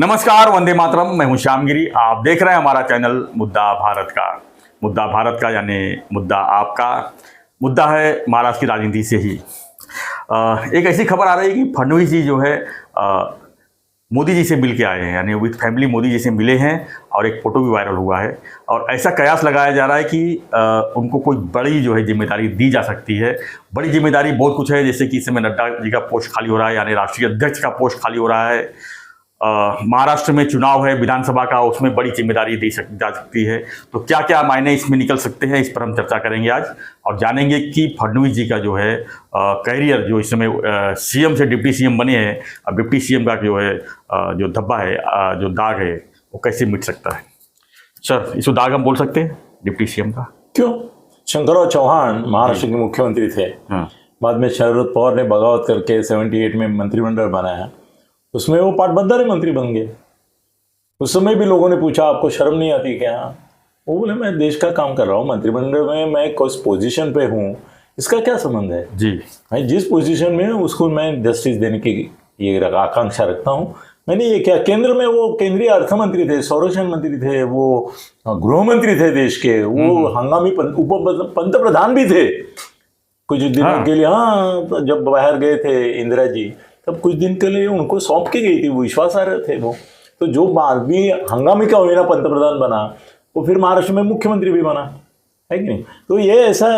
नमस्कार, वंदे मातरम। मैं हूं श्यामगिरी। आप देख रहे हैं हमारा चैनल मुद्दा भारत का। मुद्दा भारत का यानी मुद्दा आपका मुद्दा है महाराष्ट्र की राजनीति से ही। एक ऐसी खबर आ रही है कि फडणवीस जी जो है मोदी जी से मिल के आए हैं, यानी विथ फैमिली मोदी जी से मिले हैं और एक फ़ोटो भी वायरल हुआ है। और ऐसा कयास लगाया जा रहा है कि उनको कोई बड़ी जो है जिम्मेदारी दी जा सकती है। बड़ी जिम्मेदारी बहुत कुछ है, जैसे कि इस समय नड्डा जी का पोस्ट खाली हो रहा है, यानी राष्ट्रीय अध्यक्ष का पोस्ट खाली हो रहा है। महाराष्ट्र में चुनाव है विधानसभा का, उसमें बड़ी जिम्मेदारी दी जा सकती है। तो क्या क्या मायने इसमें निकल सकते हैं, इस पर हम चर्चा करेंगे आज और जानेंगे कि फडणवीस जी का जो है कैरियर, जो इस समय सीएम से डिप्टी सीएम बने हैं, अब डिप्टी सीएम का जो है जो धब्बा है, जो दाग है, वो कैसे मिट सकता है। सर, इसको दाग हम बोल सकते हैं डिप्टी सीएम का? क्यों? शंकरराव चौहान महाराष्ट्र के मुख्यमंत्री थे। बाद में शरद पवार ने बगावत करके 78 में मंत्रिमंडल बनाया, उसमें वो पाटबंधारे मंत्री बन गए। उस समय भी लोगों ने पूछा आपको शर्म नहीं आती क्या? वो बोले मैं देश का काम कर रहा हूँ, मंत्रिमंडल में मैं किस पोजीशन पे हूँ, इसका क्या संबंध है जी? मैं जिस पोजीशन में हूँ उसको मैं जस्टिस देने की ये आकांक्षा रखता हूँ। मैंने ये क्या, केंद्र में वो केंद्रीय अर्थ मंत्री थे, संरक्षण मंत्री थे, वो गृह मंत्री थे देश के, वो हंगामी पंत प्रधान भी थे कुछ दिनों के लिए। हाँ, जब बाहर गए थे इंदिरा जी तब कुछ दिन के लिए उनको सौंप के गई थी, वो विश्वास आ रहे थे वो। तो जो आदमी हंगामी का हुआ ना पंतप्रधान बना, वो फिर महाराष्ट्र में मुख्यमंत्री भी बना है कि नहीं? तो ये ऐसा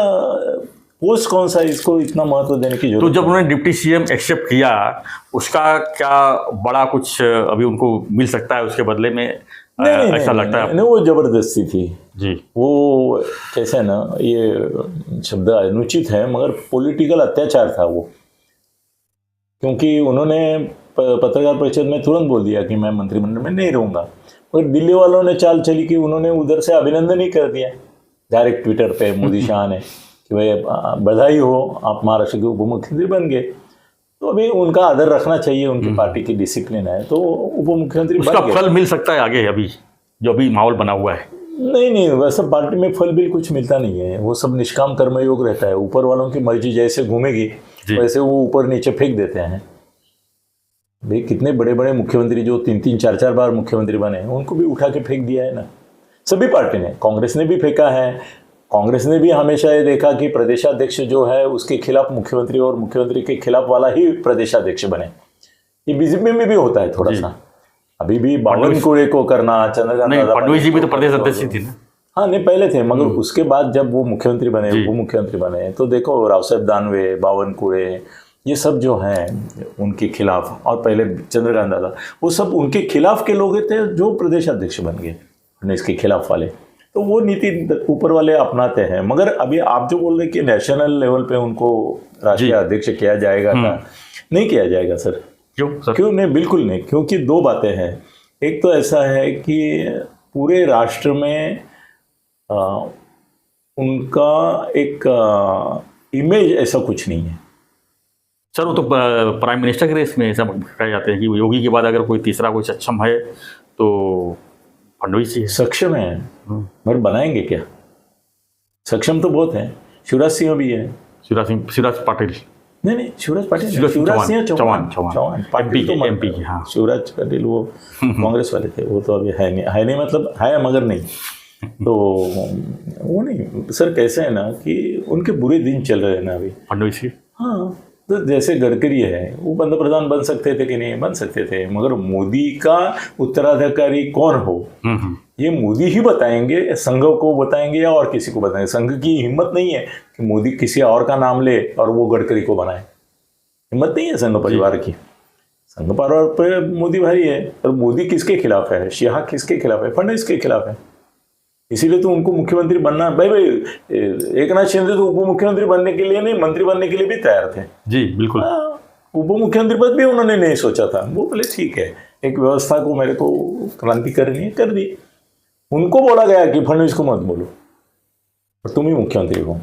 पोस्ट कौन सा, इसको इतना महत्व देने की जरूरत? तो जब उन्होंने डिप्टी सीएम एक्सेप्ट किया, उसका क्या बड़ा कुछ अभी उनको मिल सकता है उसके बदले में? ऐसा लगता है नहीं, वो जबरदस्ती थी जी। वो कैसे ना, ये शब्द अनुचित है मगर पॉलिटिकल अत्याचार था वो, क्योंकि उन्होंने पत्रकार परिषद में तुरंत बोल दिया कि मैं मंत्रिमंडल में नहीं रहूंगा। और दिल्ली वालों ने चाल चली कि उन्होंने उधर से अभिनंदन ही कर दिया डायरेक्ट ट्विटर पे मोदी शाह ने कि भाई बधाई हो, आप महाराष्ट्र के उप मुख्यमंत्री बन गए। तो अभी उनका आदर रखना चाहिए, उनकी पार्टी की डिसिप्लिन है, तो उप मुख्यमंत्री उसका फल मिल सकता है आगे, अभी जो अभी माहौल बना हुआ है? नहीं, वैसा पार्टी में फल भी कुछ मिलता नहीं है, वो सब निष्काम कर्मयोग रहता है। ऊपर वालों की मर्जी जैसे घूमेगी वैसे वो ऊपर नीचे फेंक देते हैं। भाई कितने बड़े बड़े मुख्यमंत्री जो 3-3, 4-4 बार मुख्यमंत्री बने, उनको भी उठा के फेंक दिया है ना सभी पार्टी ने। कांग्रेस ने भी फेंका है। कांग्रेस ने भी हमेशा ये देखा कि प्रदेशाध्यक्ष जो है उसके खिलाफ मुख्यमंत्री और मुख्यमंत्री के खिलाफ वाला ही प्रदेशाध्यक्ष बने। ये बीजेपी में भी होता है थोड़ा सा अभी भी। बावनकुळे को करना, चंद्रकांत फडणवीस जी भी तो प्रदेश अध्यक्ष थी ना? हाँ, नहीं पहले थे, मगर उसके बाद जब वो मुख्यमंत्री बने, उप मुख्यमंत्री बने, तो देखो रावसाहेब दानवे, बावनकुळे, ये सब जो हैं उनके खिलाफ, और पहले चंद्रकांत दादा, वो सब उनके खिलाफ के लोग थे जो प्रदेश अध्यक्ष बन गए, इसके खिलाफ वाले। तो वो नीति ऊपर वाले अपनाते हैं। मगर अभी आप जो बोल रहे कि नेशनल लेवल पे उनको राष्ट्रीय अध्यक्ष किया जाएगा, नहीं किया जाएगा सर। क्यों नहीं? बिल्कुल नहीं, क्योंकि दो बातें हैं। एक तो ऐसा है कि पूरे राष्ट्र में उनका एक इमेज ऐसा कुछ नहीं है सर। वो तो प्राइम मिनिस्टर के रेस में ऐसा कहा जाते हैं कि योगी के बाद अगर कोई तीसरा कोई सक्षम है तो फडणवीस ही सक्षम है। मगर बनाएंगे क्या? सक्षम तो बहुत है, शिवराज सिंह भी है। शिवराज पाटिल नहीं, शिवराज पाटिल, शिवराज सिंह चौहान एमपी के। हाँ, शिवराज पाटिल वो कांग्रेस वाले थे, वो तो अभी है नहीं मतलब है मगर नहीं। तो वो नहीं सर, कैसे है ना कि उनके बुरे दिन चल रहे हैं ना अभी फडणवीस के। हाँ, तो जैसे गडकरी है, वो पंतप्रधान बन सकते थे कि नहीं? बन सकते थे, मगर मोदी का उत्तराधिकारी कौन हो ये मोदी ही बताएंगे, संघ को बताएंगे या और किसी को बताएंगे। संघ की हिम्मत नहीं है कि मोदी किसी और का नाम ले और वो गडकरी को बनाए, हिम्मत नहीं है संघ परिवार की। संघ परिवार पर मोदी भारी है, और मोदी किसके खिलाफ है? शाह किसके खिलाफ है? फडणवीस के खिलाफ है। इसीलिए तो उनको मुख्यमंत्री बनना, भाई एकनाथ शिंदे तो उप मुख्यमंत्री बनने के लिए नहीं, मंत्री बनने के लिए भी तैयार थे जी। बिल्कुल, उप मुख्यमंत्री पद भी उन्होंने नहीं सोचा था। वो बोले ठीक है, एक व्यवस्था को मेरे को क्रांति करनी है, कर दी। उनको बोला गया कि फडणवीस को मत बोलो और तुम ही मुख्यमंत्री हो।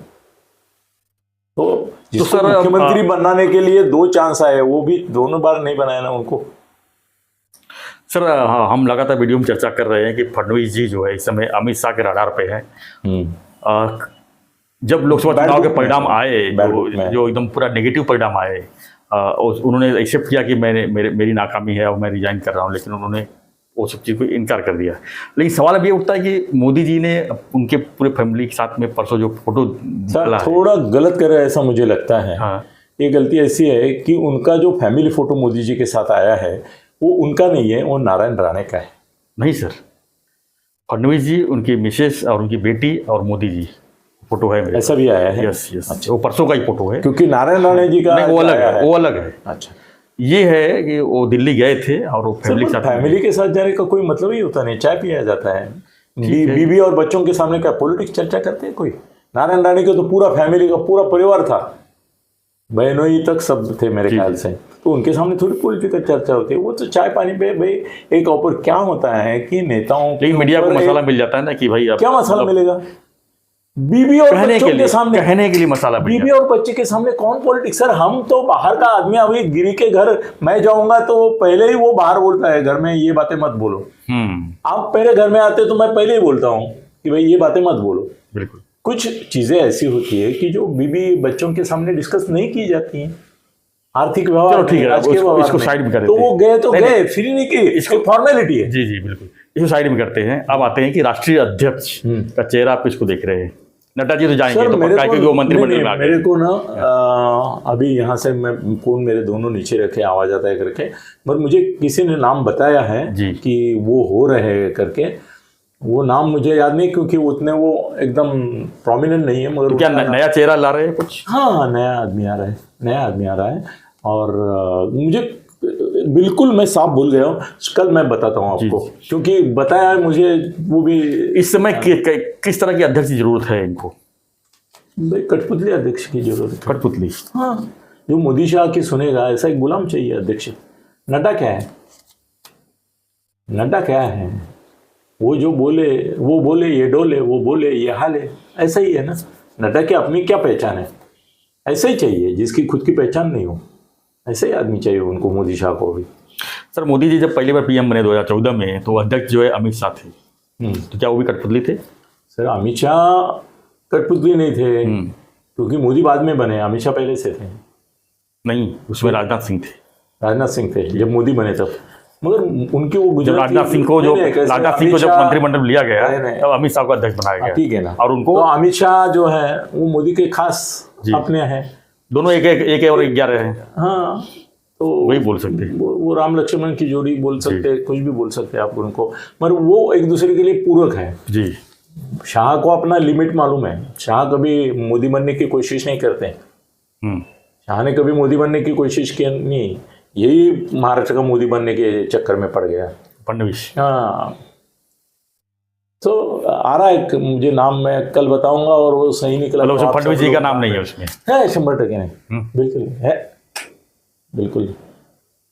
तो जिसको मुख्यमंत्री बनाने के लिए 2 चांस आए, वो भी दोनों बार नहीं बनाया ना उनको। सर, हम लगातार वीडियो में चर्चा कर रहे हैं कि फडणवीस जी जो है इस समय अमित शाह के रडार पे हैं। जब लोकसभा चुनाव के परिणाम आए, जो एकदम पूरा नेगेटिव परिणाम आए, उन्होंने एक्सेप्ट किया कि मेरी नाकामी है और मैं रिजाइन कर रहा हूँ, लेकिन उन्होंने वो सब चीज़ को इनकार कर दिया। लेकिन सवाल अब ये उठता है कि मोदी जी ने उनके पूरे फैमिली के साथ में परसों जो फोटो डाला है, थोड़ा गलत कर रहे हैं ऐसा मुझे लगता है। हाँ ये गलती ऐसी है कि उनका जो फैमिली फोटो मोदी जी के साथ आया है वो उनका नहीं है, वो नारायण राणे का है। नहीं सर, फडणवीस जी, उनकी मिसेस और उनकी बेटी और मोदी जी फोटो है मेरे ऐसा भी आया है? यस यस, वो परसों का ही फोटो है। क्योंकि नारायण राणे जी का नहीं, वो अलग आया है, वो अलग है। अच्छा, ये है कि वो दिल्ली गए थे और वो फैमिली के साथ, फैमिली के साथ जाने का कोई मतलब ही होता नहीं, चाय पिया जाता है। ठीक है। बीवी और बच्चों के सामने क्या पॉलिटिक्स चर्चा करते हैं कोई? नारायण राणे के तो पूरा फैमिली का पूरा परिवार था, बहनोई तक सब थे मेरे ख्याल से, तो उनके सामने थोड़ी पॉलिटिकल चर्चा होती है। वो तो चाय पानी पे भाई एक ऊपर क्या होता है कि नेताओं लेकिन मीडिया को मसाला मिल जाता है ना कि भाई अब क्या मसाला मिलेगा? बीबी और बच्चों के सामने, कहने के लिए मसाला मिल बीबी जाता और बच्चे के सामने कौन पॉलिटिक्स? सर हम तो बाहर का आदमी, अभी गिरी के घर मैं जाऊंगा तो पहले ही वो बाहर बोलता है घर में ये बातें मत बोलो। आप पहले घर में आते तो मैं पहले ही बोलता हूँ कि भाई ये बातें मत बोलो। बिल्कुल। कुछ चीजें ऐसी होती है कि जो बीबी बच्चों के सामने डिस्कस नहीं की जाती हैं, आर्थिक व्यवहार, चलो ठीक है, राजकीय इसको व्यवहार में। साइड में कर तो देते वो हैं। गए तो नहीं, गए, फिर नहीं की, इसको फॉर्मेलिटी है। जी जी बिल्कुल, इसको साइड में करते हैं। अब आते हैं कि राष्ट्रीय अध्यक्ष का चेहरा आप किसको देख रहे हैं? नड्डा जी तो जाएंगे, तो पक्का है क्योंकि वो मंत्रिमंडल में आ गए। मेरे को ना अभी यहाँ से मैं फोन मेरे दोनों नीचे रखे, आवाज आता है करके, पर मुझे किसी ने नाम बताया है जी। कि वो हो रहे हैं करके। वो नाम मुझे याद नहीं क्योंकि उतने वो एकदम प्रोमिनेंट नहीं है, मगर तो क्या नया चेहरा ला रहे हैं कुछ? हाँ, नया आदमी आ रहा है, नया आदमी आ रहा है। और मुझे बिल्कुल, मैं साफ भूल गया हूँ, कल मैं बताता हूँ आपको, क्योंकि बताया है मुझे वो भी। इस समय किस तरह की अध्यक्ष की जरूरत है इनको? भाई कठपुतली अध्यक्ष की जरूरत है। कठपुतली, हाँ, जो मोदी शाह की सुनेगा, ऐसा एक गुलाम चाहिए अध्यक्ष। नड्डा क्या है? नड्डा क्या है? वो जो बोले वो बोले, ये डोले, वो बोले ये हाले, ऐसा ही है ना। नड्डा की अपनी क्या पहचान है? ऐसा ही चाहिए जिसकी खुद की पहचान नहीं हो, ऐसे ही आदमी चाहिए उनको, मोदी शाह को भी। सर मोदी जी जब पहली बार पीएम बने 2014 में, तो अध्यक्ष जो है अमित शाह थे, तो क्या वो भी कठपुतली थे? सर अमित शाह कठपुतली नहीं थे, क्योंकि मोदी बाद में बने, अमित शाह पहले से थे। नहीं, उसमें राजनाथ सिंह थे। राजनाथ सिंह थे जब मोदी बने तब, मगर उनके वो जब राजनाथ सिंह को जब मंत्रिमंडल में लिया गया तब अमित शाह को अध्यक्ष बनाया गया, ठीक है ना। और उनको तो अमित शाह जो है वो मोदी के खास अपने हैं, दोनों एक और 11 हैं। हाँ, तो वही बोल सकते हैं, वो राम लक्ष्मण की जोड़ी बोल सकते हैं, कुछ भी बोल सकते हैं आप उनको, मगर वो एक दूसरे के लिए पूरक है जी। शाह को अपना लिमिट मालूम है, शाह कभी मोदी बनने की कोशिश नहीं करते। शाह ने कभी मोदी बनने की कोशिश की नहीं, यही महाराष्ट्र का मोदी बनने के चक्कर में पड़ गया फडणवीस। हाँ, तो आ रहा है मुझे नाम, मैं कल बताऊंगा, और वो सही निकला। मतलब फडणवीस जी का नाम नहीं है उसमें? है, 100% नहीं, बिल्कुल है, बिल्कुल।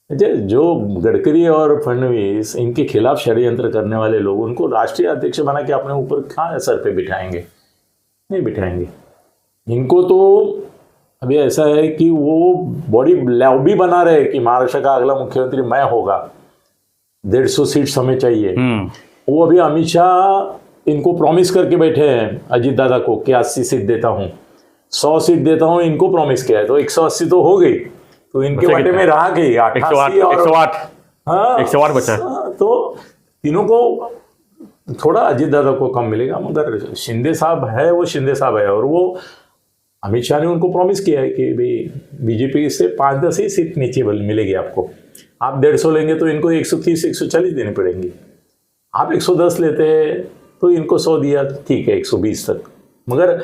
जो गडकरी और फडणवीस, इनके खिलाफ षड्यंत्र करने वाले लोग, उनको राष्ट्रीय अध्यक्ष बना के अपने ऊपर कहाँ सर पे बिठाएंगे? नहीं बिठाएंगे इनको। तो अभी ऐसा है कि वो बॉडी लॉबी बना रहे कि महाराष्ट्र का अगला मुख्यमंत्री मैं होगा, 150 सीट्स हमें चाहिए। वो अभी अमित शाह इनको प्रॉमिस करके बैठे हैं अजीत दादा को कि 80 सीट देता हूँ, 100 सीट देता हूँ, इनको प्रॉमिस किया है। तो 180 तो हो गई, तो इनके बाटे में रहा गई 88 और 108। हाँ, 108 बचा। तो तीनों को थोड़ा अजीत दादा को कम मिलेगा, मगर शिंदे साहब है, वो शिंदे साहब है। और वो अमित शाह ने उनको प्रॉमिस किया है कि भाई बीजेपी से 5-10 ही सीट नीचे मिलेगी आपको, आप 150 लेंगे तो इनको 130-140 देनी पड़ेंगी, आप 110 लेते हैं तो इनको 100 दिया, ठीक है 120 तक। मगर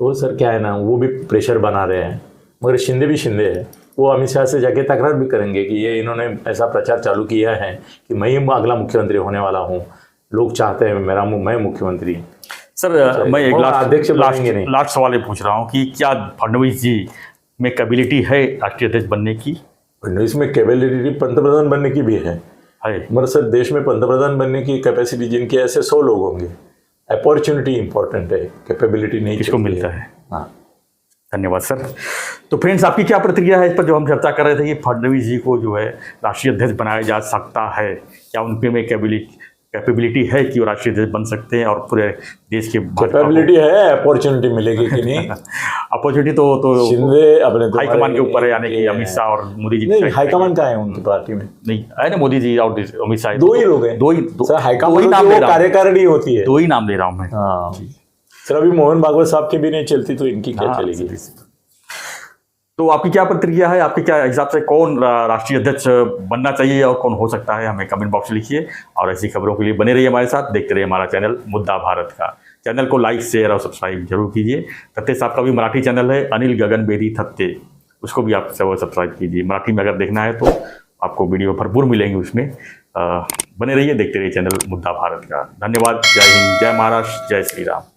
वो सर क्या है ना, वो भी प्रेशर बना रहे हैं, मगर शिंदे भी शिंदे है, वो अमित शाह से जाके तकरार भी करेंगे कि ये इन्होंने ऐसा प्रचार चालू किया है कि मैं ही अगला मुख्यमंत्री होने वाला हूँ, लोग चाहते हैं मैं मुख्यमंत्री। सर मैं एक लास्ट सवाल पूछ रहा हूँ कि क्या फडणवीस जी में कैपेबिलिटी है राष्ट्रीय अध्यक्ष बनने की? फडणवीस में कैपेबिलिटी पंतप्रधान बनने की भी है, मगर सर देश में पंतप्रधान बनने की कैपेसिटी जिनकी ऐसे 100 लोग होंगे। अपॉर्चुनिटी इंपॉर्टेंट है, कैपेबिलिटी नहीं किसको मिलता है। हाँ, धन्यवाद सर। तो फ्रेंड्स, आपकी क्या प्रतिक्रिया है इस पर जो हम चर्चा कर रहे थे कि फडणवीस जी को जो है राष्ट्रीय अध्यक्ष बनाया जा सकता है? क्या उनके में कैपेबिलिटी है कि वो राष्ट्रीय अध्यक्ष बन सकते हैं और पूरे देश के? कैपेबिलिटी है, अपॉर्चुनिटी मिलेगी कि नहीं अपॉर्चुनिटी तो शिंदे अपने हाईकमान के ऊपर है, यानी कि अमित शाह और मोदी जी। नहीं, हाईकमान का है उनकी पार्टी में, नहीं है ना, मोदी जी और अमित शाह, दो ही लोग हैं। सर हाईकमान नाम कार्यकारिणी होती है, दो ही नाम ले रहा हूँ मैं। हाँ सर, अभी मोहन भागवत साहब की भी नहीं चलती तो इनकी क्या चलेगी। तो आपकी क्या प्रतिक्रिया है, आपके क्या हिसाब से कौन राष्ट्रीय अध्यक्ष बनना चाहिए और कौन हो सकता है, हमें कमेंट बॉक्स में लिखिए। और ऐसी खबरों के लिए बने रहिए हमारे साथ, देखते रहिए हमारा चैनल मुद्दा भारत का। चैनल को लाइक, शेयर और सब्सक्राइब जरूर कीजिए। थत्ते साहब का भी मराठी चैनल है, अनिल गगन बेदी थत्ते, उसको भी आप सब सब्सक्राइब कीजिए। मराठी में अगर देखना है तो आपको वीडियो भरपूर मिलेंगे उसमें। बने रहिए, देखते रहिए चैनल मुद्दा भारत का। धन्यवाद। जय हिंद, जय महाराष्ट्र, जय श्री राम।